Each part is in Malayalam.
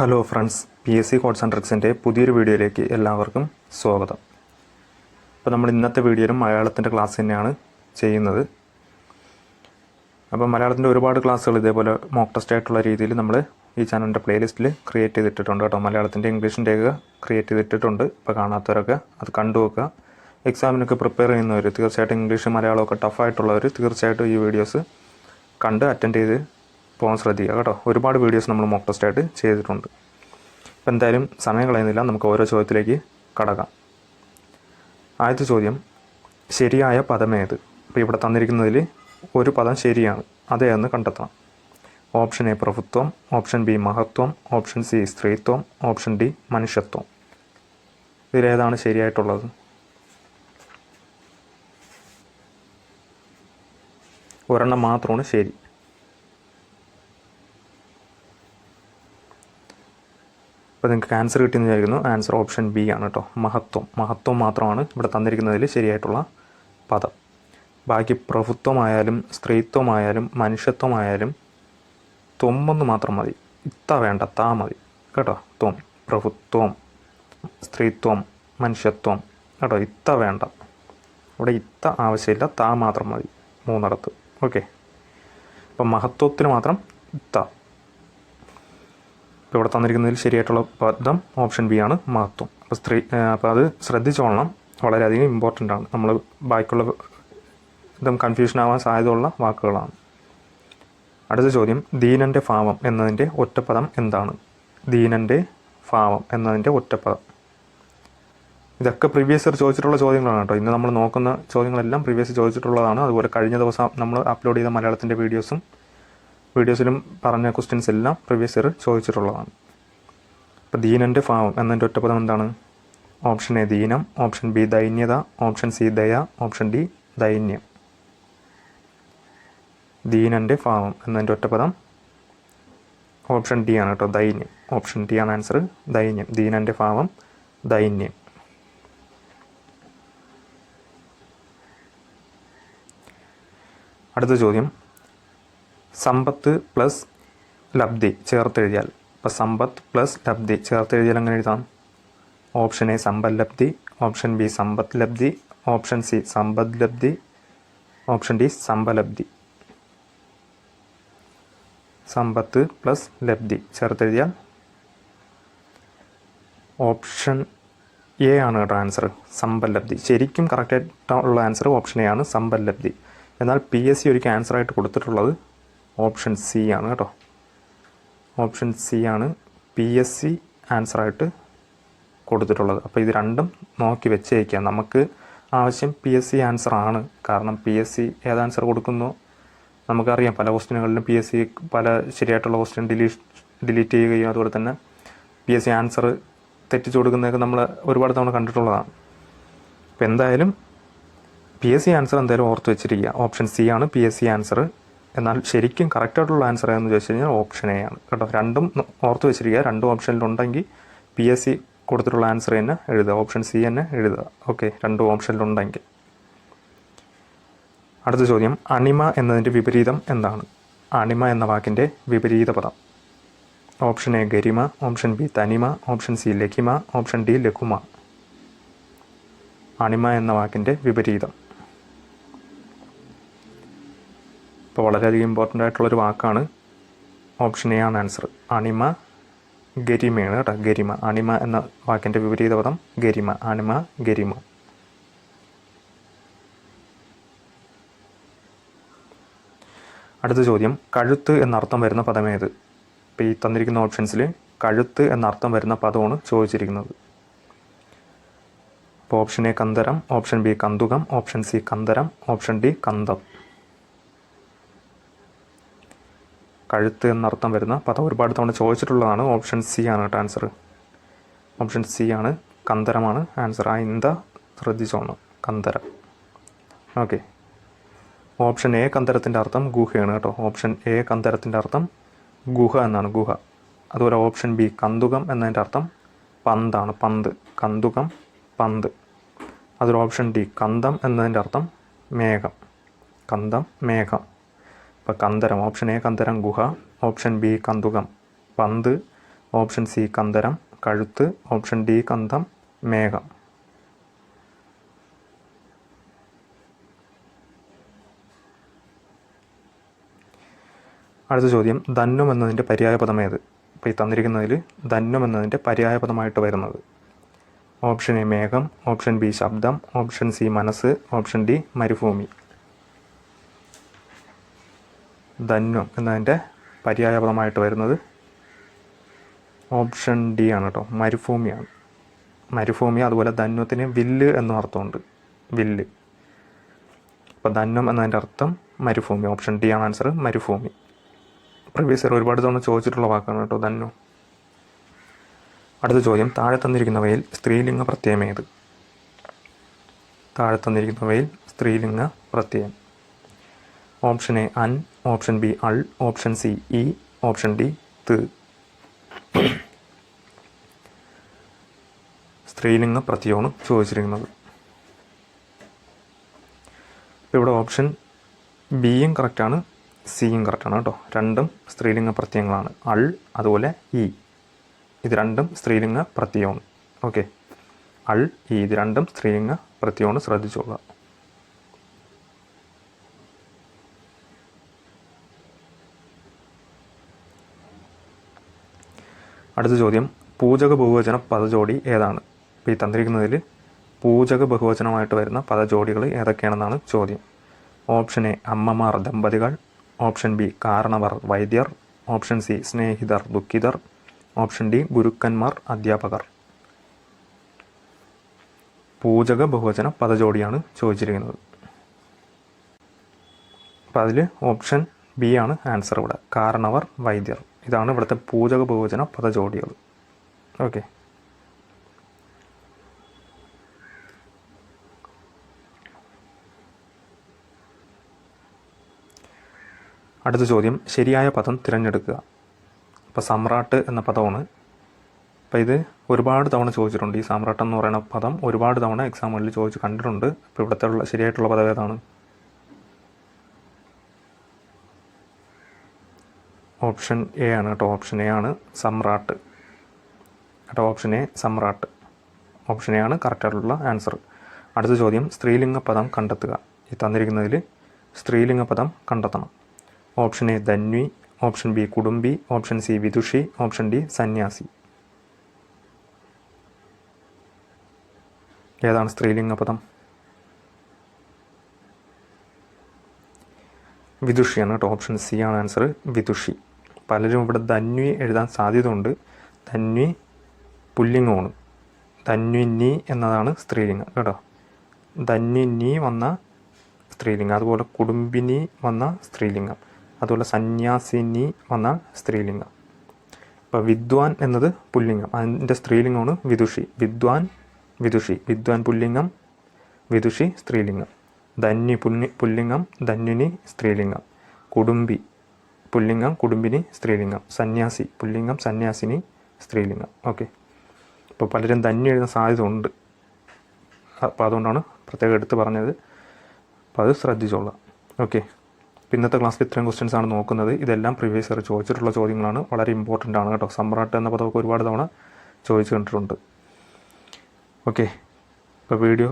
Hello friends, PSC codes and ട്രിക്സിൻ്റെ പുതിയൊരു വീഡിയോയിലേക്ക് എല്ലാവർക്കും സ്വാഗതം. അപ്പോൾ നമ്മൾ ഇന്നത്തെ വീഡിയോയിലും മലയാളത്തിൻ്റെ ക്ലാസ് തന്നെയാണ് ചെയ്യുന്നത്. അപ്പോൾ മലയാളത്തിൻ്റെ ഒരുപാട് ക്ലാസ്സുകൾ ഇതേപോലെ മോക്ക് ടെസ്റ്റ് ആയിട്ടുള്ള രീതിയിൽ നമ്മൾ ഈ ചാനലിൻ്റെ പ്ലേലിസ്റ്റിൽ ക്രിയേറ്റ് ചെയ്തിട്ടിട്ടുണ്ട് കേട്ടോ. മലയാളത്തിൻ്റെ ഇംഗ്ലീഷിൻ്റെയൊക്കെ ക്രിയേറ്റ് ചെയ്തിട്ടുണ്ട്. ഇപ്പോൾ കാണാത്തവരൊക്കെ അത് കണ്ടു വെക്കുക. എക്സാമിനൊക്കെ പ്രിപ്പയർ ചെയ്യുന്നവർ, തീർച്ചയായിട്ടും ഇംഗ്ലീഷ് മലയാളമൊക്കെ ടഫായിട്ടുള്ളവർ തീർച്ചയായിട്ടും ഈ വീഡിയോസ് കണ്ട് അറ്റൻഡ് ചെയ്ത് പോകാൻ ശ്രദ്ധിക്കുക കേട്ടോ. ഒരുപാട് വീഡിയോസ് നമ്മൾ മോക്ക് ടെസ്റ്റായിട്ട് ചെയ്തിട്ടുണ്ട്. അപ്പോൾ എന്തായാലും സമയം കളയുന്നില്ല, നമുക്ക് ഓരോ ചോദ്യത്തിലേക്ക് കടക്കാം. ആദ്യത്തെ ചോദ്യം, ശരിയായ പദമേത്? അപ്പോൾ ഇവിടെ തന്നിരിക്കുന്നതിൽ ഒരു പദം ശരിയാണ്, അതേന്ന് കണ്ടെത്തണം. ഓപ്ഷൻ എ പ്രഭുത്വം, ഓപ്ഷൻ ബി മഹത്വം, ഓപ്ഷൻ സി സ്ത്രീത്വം, ഓപ്ഷൻ ഡി മനുഷ്യത്വം. ഇതിലേതാണ് ശരിയായിട്ടുള്ളത്? ഒരെണ്ണം മാത്രമാണ് ശരി. അപ്പോൾ നിങ്ങൾക്ക് ആൻസർ കിട്ടിയെന്ന് വിചാരിക്കുന്നു. ആൻസർ ഓപ്ഷൻ ബി ആണ് കേട്ടോ, മഹത്വം. മഹത്വം മാത്രമാണ് ഇവിടെ തന്നിരിക്കുന്നതിൽ ശരിയായിട്ടുള്ള പദം. ബാക്കി പ്രഭുത്വമായാലും സ്ത്രീത്വമായാലും മനുഷ്യത്വമായാലും ത്വമൊന്ന് മാത്രം മതി. ഇത്ത വേണ്ട, താ മതി കേട്ടോ. ത്വം, പ്രഭുത്വം, സ്ത്രീത്വം, മനുഷ്യത്വം കേട്ടോ. ഇത്ത വേണ്ട, ഇവിടെ ഇത്ത ആവശ്യമില്ല, താ മാത്രം മതി മൂന്നിടത്ത്. ഓക്കെ, അപ്പം മഹത്വത്തിന് മാത്രം ഇത്ത. ഇപ്പോൾ ഇവിടെ തന്നിരിക്കുന്നതിൽ ശരിയായിട്ടുള്ള പദം ഓപ്ഷൻ ബി ആണ്, മഹത്വം. അപ്പോൾ അത് ശ്രദ്ധിച്ചോളണം, വളരെയധികം ഇമ്പോർട്ടൻ്റ് ആണ്. നമ്മൾ ബാക്കിയുള്ള ഇതും കൺഫ്യൂഷൻ ആവാൻ സാധ്യതയുള്ള വാക്കുകളാണ്. അടുത്ത ചോദ്യം, ദീനൻ്റെ ഭാവം എന്നതിൻ്റെ ഒറ്റപ്പദം എന്താണ്? ദീനൻ്റെ ഭാവം എന്നതിൻ്റെ ഒറ്റപ്പദം. ഇതൊക്കെ പ്രീവിയസ് ഇയർ ചോദിച്ചിട്ടുള്ള ചോദ്യങ്ങളാണ് കേട്ടോ. ഇന്ന് നമ്മൾ നോക്കുന്ന ചോദ്യങ്ങളെല്ലാം പ്രീവിയസ് ചോദിച്ചിട്ടുള്ളതാണ്. അതുപോലെ കഴിഞ്ഞ ദിവസം നമ്മൾ അപ്ലോഡ് ചെയ്ത മലയാളത്തിൻ്റെ വീഡിയോസിലും പറഞ്ഞ ക്വസ്റ്റ്യൻസ് എല്ലാം പ്രീവിയസ് ഇയർ ചോദിച്ചിട്ടുള്ളതാണ്. അപ്പോൾ ദീനൻ്റെ ഭാവം എന്നതിൻ്റെ ഒറ്റപ്പദം എന്താണ്? ഓപ്ഷൻ എ ദീനം, ഓപ്ഷൻ ബി ദൈന്യത, ഓപ്ഷൻ സി ദയ, ഓപ്ഷൻ ഡി ദൈന്യം. ദീനൻ്റെ ഭാവം എന്നതിൻ്റെ ഒറ്റപ്പദം ഓപ്ഷൻ ഡി ആണ് കേട്ടോ, ദൈന്യം. ഓപ്ഷൻ ഡി ആണ് ആൻസർ, ദൈന്യം. ദീനൻ്റെ ഭാവം ദൈന്യം. അടുത്ത ചോദ്യം, സമ്പത്ത് പ്ലസ് ലബ്ധി ചേർത്തെഴുതിയാൽ. ഇപ്പോൾ സമ്പത്ത് പ്ലസ് ലബ്ധി ചേർത്തെഴുതിയാൽ എങ്ങനെ എഴുതാം? ഓപ്ഷൻ എ സമ്പദ് ലബ്ധി, ഓപ്ഷൻ ബി സമ്പത്ത് ലബ്ധി, ഓപ്ഷൻ സി സമ്പദ് ലബ്ധി, ഓപ്ഷൻ ഡി സമ്പലബ്ധി. സമ്പത്ത് പ്ലസ് ലബ്ധി ചേർത്തെഴുതിയാൽ ഓപ്ഷൻ എ ആണ് കേട്ടോ ആൻസർ, സമ്പലബ്ധി. ശരിക്കും കറക്റ്റായിട്ടുള്ള ആൻസർ ഓപ്ഷൻ എ ആണ്, സമ്പലബ്ധി. എന്നാൽ PSC ഒരിക്കൽ ആൻസറായിട്ട് കൊടുത്തിട്ടുള്ളത് ഓപ്ഷൻ സി ആണ് കേട്ടോ. ഓപ്ഷൻ സി ആണ് PSC ആൻസറായിട്ട് കൊടുത്തിട്ടുള്ളത്. അപ്പോൾ ഇത് രണ്ടും നോക്കി വെച്ചേക്കാം. നമുക്ക് ആവശ്യം PSC ആൻസർ ആണ്. കാരണം PSC ഏത് ആൻസർ കൊടുക്കുന്നോ നമുക്കറിയാം. പല ക്വസ്റ്റ്യനുകളിലും PSC പല ശരിയായിട്ടുള്ള ക്വസ്റ്റ്യൻ ഡിലീറ്റ് ചെയ്യുകയും അതുപോലെ തന്നെ PSC ആൻസർ തെറ്റിച്ച് കൊടുക്കുന്നതൊക്കെ നമ്മൾ ഒരുപാട് തവണ കണ്ടിട്ടുള്ളതാണ്. അപ്പോൾ എന്തായാലും PSC ആൻസർ എന്തായാലും ഓർത്ത് വെച്ചിരിക്കുക. ഓപ്ഷൻ സി ആണ് PSC ആൻസർ. എന്നാൽ ശരിക്കും കറക്റ്റായിട്ടുള്ള ആൻസർ ഏതെന്ന് ചോദിച്ചു കഴിഞ്ഞാൽ ഓപ്ഷൻ എ ആണ് കേട്ടോ. രണ്ടും ഓർത്ത് വെച്ചിരിക്കുക. രണ്ടും ഓപ്ഷനിലുണ്ടെങ്കിൽ PSC കൊടുത്തിട്ടുള്ള ആൻസർ തന്നെ എഴുതുക, ഓപ്ഷൻ സി തന്നെ എഴുതുക. ഓക്കെ, രണ്ടും ഓപ്ഷനിലുണ്ടെങ്കിൽ. അടുത്ത ചോദ്യം, അണിമ എന്നതിൻ്റെ വിപരീതം എന്താണ്? അണിമ എന്ന വാക്കിൻ്റെ വിപരീത പദം. Option A Garima, option B തനിമ, ഓപ്ഷൻ സി ലഘിമ, ഓപ്ഷൻ ഡി ലഘുമ. അണിമ എന്ന വാക്കിൻ്റെ വിപരീതം. ഇപ്പോൾ വളരെയധികം ഇമ്പോർട്ടൻ്റ് ആയിട്ടുള്ളൊരു വാക്കാണ്. ഓപ്ഷൻ എ ആണ് ആൻസർ, അണിമ ഗരിമയാണ് കേട്ടോ. ഗരിമ, അണിമ എന്ന വാക്കിൻ്റെ വിപരീത പദം ഗരിമ. അണിമ ഗരിമ. അടുത്ത ചോദ്യം, കഴുത്ത് എന്നർത്ഥം വരുന്ന പദമേത്? ഇപ്പോൾ ഈ തന്നിരിക്കുന്ന ഓപ്ഷൻസിൽ കഴുത്ത് എന്നർത്ഥം വരുന്ന പദമാണ് ചോദിച്ചിരിക്കുന്നത്. അപ്പോൾ ഓപ്ഷൻ എ കന്തരം, ഓപ്ഷൻ ബി കന്തുകം, ഓപ്ഷൻ സി കന്തരം, ഓപ്ഷൻ ഡി കന്തം. കഴുത്ത് എന്നർത്ഥം വരുന്ന പദം ഒരുപാട് തവണ ചോദിച്ചിട്ടുള്ളതാണ്. ഓപ്ഷൻ സി ആണ് കേട്ടോ ആൻസർ. ഓപ്ഷൻ സി ആണ്, കന്തരമാണ് ആൻസർ. ശ്രദ്ധിച്ചോണം, കന്തരം. ഓക്കെ, ഓപ്ഷൻ എ കന്തരത്തിൻ്റെ അർത്ഥം ഗുഹയാണ് കേട്ടോ. ഓപ്ഷൻ എ കന്തരത്തിൻ്റെ അർത്ഥം ഗുഹ എന്നാണ്, ഗുഹ. അതുപോലെ ഓപ്ഷൻ ബി കന്തുകം എന്നതിൻ്റെ അർത്ഥം പന്താണ്, പന്ത്. കന്തുകം, പന്ത്. അതൊരു ഓപ്ഷൻ ഡി കന്തം എന്നതിൻ്റെ അർത്ഥം മേഘം. കന്തം, മേഘം. ഇപ്പോൾ കന്തരം, ഓപ്ഷൻ എ കന്തരം ഗുഹ, ഓപ്ഷൻ ബി കന്തുകം പന്ത്, ഓപ്ഷൻ സി കന്തരം, കഴുത്ത്. ഓപ്ഷൻ ഡി കന്തം, മേഘം. അടുത്ത ചോദ്യം, ധന്വം എന്നതിൻ്റെ പര്യായപദം ഏത്? അപ്പോൾ ഈ തന്നിരിക്കുന്നതിൽ ധന്വം എന്നതിൻ്റെ പര്യായപദമായിട്ട് വരുന്നത് ഓപ്ഷൻ എ മേഘം, ഓപ്ഷൻ ബി ശബ്ദം, ഓപ്ഷൻ സി മനസ്സ്, ഓപ്ഷൻ ഡി മരുഭൂമി. ധന്വം എന്നതിൻ്റെ പര്യായപദമായിട്ട് വരുന്നത് ഓപ്ഷൻ ഡി ആണ് കേട്ടോ, മരുഭൂമിയാണ്. മരുഭൂമി. അതുപോലെ ധന്വത്തിന് വില്ല് എന്നും അർത്ഥമുണ്ട്, വില്ല്. അപ്പോൾ ധന്വം എന്നതിൻ്റെ അർത്ഥം മരുഭൂമി. ഓപ്ഷൻ ഡി ആണ് ആൻസർ, മരുഭൂമി. പ്രീവിയസ് ഇയർ ഒരുപാട് തവണ ചോദിച്ചിട്ടുള്ള വാക്കാണ് കേട്ടോ ധന്വം. അടുത്ത ചോദ്യം, താഴെ തന്നിരിക്കുന്നവയിൽ സ്ത്രീലിംഗ പ്രത്യയം ഏത്? താഴെ തന്നിരിക്കുന്നവയിൽ സ്ത്രീലിംഗ പ്രത്യയം. ഓപ്ഷൻ എ അൻ, ഓപ്ഷൻ ബി അൾ, ഓപ്ഷൻ സി ഇ, ഓപ്ഷൻ ഡി ത്. സ്ത്രീലിംഗ പ്രത്യയമാണ് ചോദിച്ചിരിക്കുന്നത്. ഇപ്പോൾ ഇവിടെ ഓപ്ഷൻ ബിയും കറക്റ്റാണ്, സിയും കറക്റ്റാണ് കേട്ടോ. രണ്ടും സ്ത്രീലിംഗ പ്രത്യയങ്ങളാണ്. അൾ അതുപോലെ ഇ, ഇത് രണ്ടും സ്ത്രീലിംഗ പ്രത്യയമാണ്. ഓക്കെ, അൾ ഇ ഇത് രണ്ടും സ്ത്രീലിംഗ പ്രത്യയമാണ്, ശ്രദ്ധിച്ചോളുക. അടുത്ത ചോദ്യം, പൂജക ബഹുവചന പദജോടി ഏതാണ്? ഇപ്പോൾ ഈ തന്നിരിക്കുന്നതിൽ പൂജക ബഹുവചനമായിട്ട് വരുന്ന പദജോഡികൾ ഏതൊക്കെയാണെന്നാണ് ചോദ്യം. ഓപ്ഷൻ എ അമ്മമാർ ദമ്പതികൾ, ഓപ്ഷൻ ബി കാരണവർ വൈദ്യർ, ഓപ്ഷൻ സി സ്നേഹിതർ ദുഃഖിതർ, ഓപ്ഷൻ ഡി ഗുരുക്കന്മാർ അധ്യാപകർ. പൂജക ബഹുവചന പദജോടിയാണ് ചോദിച്ചിരിക്കുന്നത്. അപ്പോൾ അതിൽ ഓപ്ഷൻ ബി ആണ് ആൻസർ. ഇവിടെ കാരണവർ വൈദ്യർ, ഇതാണ് ഇവിടുത്തെ പൂജക ബഹുവചന പദജോഡികൾ. ഓക്കെ, അടുത്ത ചോദ്യം, ശരിയായ പദം തിരഞ്ഞെടുക്കുക. അപ്പോൾ സമ്രാട്ട് എന്ന പദമാണ്. അപ്പോൾ ഇത് ഒരുപാട് തവണ ചോദിച്ചിട്ടുണ്ട്. ഈ സമ്രാട്ട് എന്ന് പറയുന്ന പദം ഒരുപാട് തവണ എക്സാമുകളിൽ ചോദിച്ച് കണ്ടിട്ടുണ്ട്. അപ്പോൾ ഇവിടുത്തെ ശരിയായിട്ടുള്ള പദം ഏതാണ്? ഓപ്ഷൻ എ ആണ് കേട്ടോ, ഓപ്ഷൻ എ ആണ് സമ്രാട്ട് കേട്ടോ. ഓപ്ഷൻ എ സമ്രാട്ട്, ഓപ്ഷൻ എ ആണ് കറക്റ്റായിട്ടുള്ള ആൻസർ. അടുത്ത ചോദ്യം, സ്ത്രീലിംഗ പദം കണ്ടെത്തുക. ഈ തന്നിരിക്കുന്നതിൽ സ്ത്രീലിംഗ പദം കണ്ടെത്തണം. ഓപ്ഷൻ എ ധന്വി, ഓപ്ഷൻ ബി കുടുംബി, ഓപ്ഷൻ സി വിദുഷി, ഓപ്ഷൻ ഡി സന്യാസി. ഏതാണ് സ്ത്രീലിംഗ പദം? വിദുഷിയാണ് കേട്ടോ, ഓപ്ഷൻ സി ആണ് ആൻസർ, വിദുഷി. പലരും ഇവിടെ ധന്വി എഴുതാൻ സാധ്യതയുണ്ട്. ധന്വി പുല്ലിംഗമാണ്. ധന്വിനി എന്നതാണ് സ്ത്രീലിംഗം കേട്ടോ. ധന്വിനി വന്ന സ്ത്രീലിംഗം, അതുപോലെ കുടുംബിനി വന്ന സ്ത്രീലിംഗം, അതുപോലെ സന്യാസിനി വന്ന സ്ത്രീലിംഗം. അപ്പോൾ വിദ്വാൻ എന്നത് പുല്ലിംഗം, അതിൻ്റെ സ്ത്രീലിംഗമാണ് വിദുഷി. വിദ്വാൻ വിദുഷി, വിദ്വാൻ പുല്ലിംഗം, വിദുഷി സ്ത്രീലിംഗം. ധന്വി പുല്ലിംഗം, ധന്വിനി സ്ത്രീലിംഗം. കുടുംബി പുല്ലിംഗം, കുടുംബിനി സ്ത്രീലിംഗം. സന്യാസി പുല്ലിംഗം, സന്യാസിനി സ്ത്രീലിംഗം. ഓക്കെ, അപ്പോൾ പലരും ധന്വി എഴുതാൻ സാധ്യത ഉണ്ട്. അപ്പോൾ അതുകൊണ്ടാണ് പ്രത്യേകം എടുത്ത് പറഞ്ഞത്. അപ്പോൾ അത് ശ്രദ്ധിച്ചോളാം. ഓക്കെ, ഇന്നത്തെ ക്ലാസ്സിൽ ഇത്രയും ക്വസ്റ്റ്യൻസ് ആണ് നോക്കുന്നത്. ഇതെല്ലാം പ്രീവിയസ് ഇയർ ചോദിച്ചിട്ടുള്ള ചോദ്യങ്ങളാണ്, വളരെ ഇമ്പോർട്ടൻ്റ് ആണ് കേട്ടോ. സമ്രാട്ട് എന്ന പദമൊക്കെ ഒരുപാട് തവണ ചോദിച്ചു കണ്ടിട്ടുണ്ട്. ഓക്കെ, ഇപ്പോൾ വീഡിയോ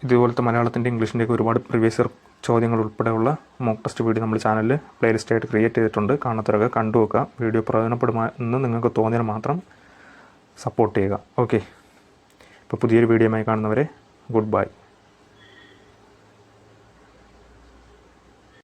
ഇതുപോലത്തെ മലയാളത്തിൻ്റെ ഇംഗ്ലീഷിൻ്റെയൊക്കെ ഒരുപാട് പ്രീവിയസ് ഇയർ ചോദ്യങ്ങൾ ഉൾപ്പെടെയുള്ള മോക്ക് ടെസ്റ്റ് വീഡിയോ നമ്മൾ ചാനലിൽ പ്ലേലിസ്റ്റായിട്ട് ക്രിയേറ്റ് ചെയ്തിട്ടുണ്ട്. കാണാത്തവരൊക്കെ കണ്ടു വെക്കുക. വീഡിയോ പ്രയോജനപ്പെടുമെന്ന് നിങ്ങൾക്ക് തോന്നിയാൽ മാത്രം സപ്പോർട്ട് ചെയ്യുക. ഓക്കെ, ഇപ്പോൾ പുതിയൊരു വീഡിയോയുമായി കാണുന്നവരെ ഗുഡ് ബൈ.